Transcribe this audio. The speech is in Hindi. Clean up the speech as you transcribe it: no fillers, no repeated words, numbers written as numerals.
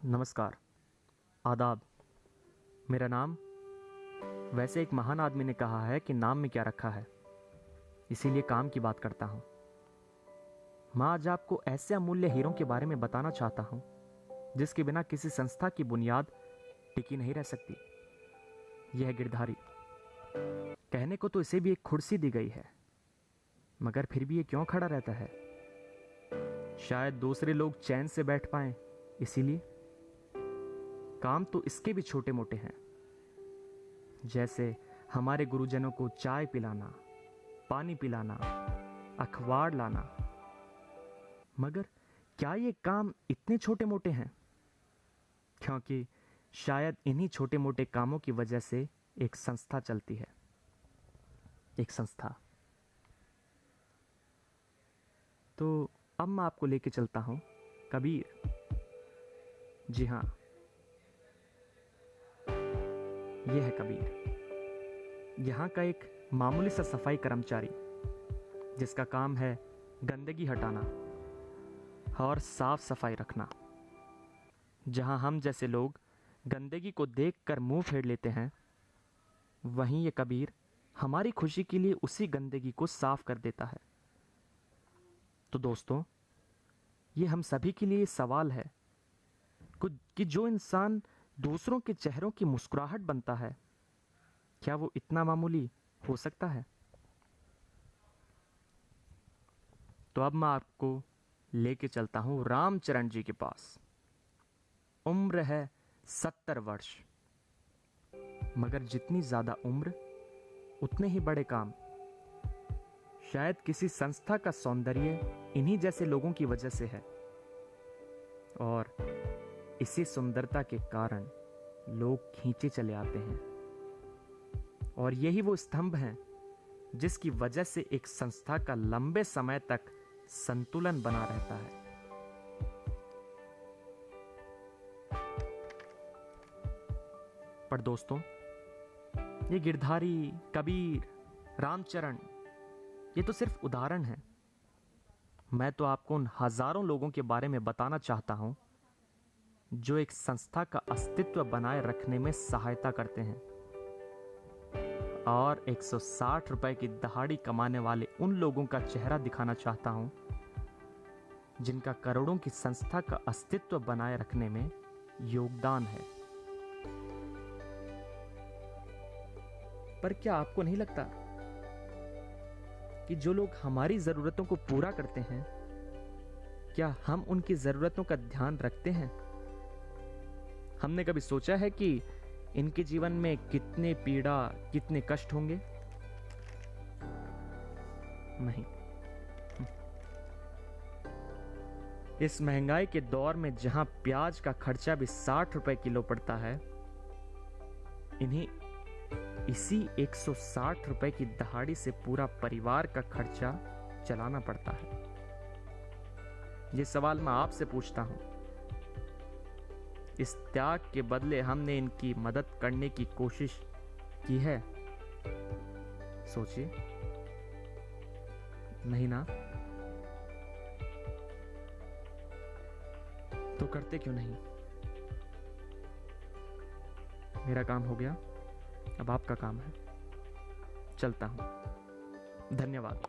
नमस्कार, आदाब। मेरा नाम, वैसे एक महान आदमी ने कहा है कि नाम में क्या रखा है, इसीलिए काम की बात करता हूँ। मैं आज आपको ऐसे अमूल्य हीरों के बारे में बताना चाहता हूँ जिसके बिना किसी संस्था की बुनियाद टिकी नहीं रह सकती। यह है गिरधारी। कहने को तो इसे भी एक कुर्सी दी गई है, मगर फिर भी ये क्यों खड़ा रहता है? शायद दूसरे लोग चैन से बैठ पाएं, इसीलिए। काम तो इसके भी छोटे मोटे हैं, जैसे हमारे गुरुजनों को चाय पिलाना, पानी पिलाना, अखबार लाना। मगर क्या ये काम इतने छोटे मोटे हैं? क्योंकि शायद इन्हीं छोटे मोटे कामों की वजह से एक संस्था चलती है। एक संस्था। तो अब मैं आपको लेके चलता हूं कबीर। जी हां, यह है कबीर, यहाँ का एक मामूली सा सफाई कर्मचारी जिसका काम है गंदगी हटाना और साफ सफाई रखना। जहाँ हम जैसे लोग गंदगी को देखकर मुंह फेर लेते हैं, वहीं ये कबीर हमारी खुशी के लिए उसी गंदगी को साफ कर देता है। तो दोस्तों, ये हम सभी के लिए सवाल है कि जो इंसान दूसरों के चेहरों की मुस्कुराहट बनता है, क्या वो इतना मामूली हो सकता है? तो अब मैं आपको लेके चलता हूं रामचरण जी के पास। उम्र है 70 वर्ष, मगर जितनी ज्यादा उम्र उतने ही बड़े काम। शायद किसी संस्था का सौंदर्य इन्हीं जैसे लोगों की वजह से है, और इसी सुंदरता के कारण लोग खींचे चले आते हैं। और यही वो स्तंभ हैं जिसकी वजह से एक संस्था का लंबे समय तक संतुलन बना रहता है। पर दोस्तों, ये गिरधारी, कबीर, रामचरण, ये तो सिर्फ उदाहरण है। मैं तो आपको उन हजारों लोगों के बारे में बताना चाहता हूं जो एक संस्था का अस्तित्व बनाए रखने में सहायता करते हैं, और 160 रुपए की दहाड़ी कमाने वाले उन लोगों का चेहरा दिखाना चाहता हूं जिनका करोड़ों की संस्था का अस्तित्व बनाए रखने में योगदान है। पर क्या आपको नहीं लगता कि जो लोग हमारी जरूरतों को पूरा करते हैं, क्या हम उनकी जरूरतों का ध्यान रखते हैं? हमने कभी सोचा है कि इनके जीवन में कितने पीड़ा, कितने कष्ट होंगे? नहीं। इस महंगाई के दौर में जहां प्याज का खर्चा भी 60 रुपए किलो पड़ता है, इन्हीं इसी 160 रुपए की दहाड़ी से पूरा परिवार का खर्चा चलाना पड़ता है। यह सवाल मैं आपसे पूछता हूं, इस त्याग के बदले हमने इनकी मदद करने की कोशिश की है? सोचिए। नहीं ना? तो करते क्यों नहीं? मेरा काम हो गया, अब आपका काम है। चलता हूं। धन्यवाद।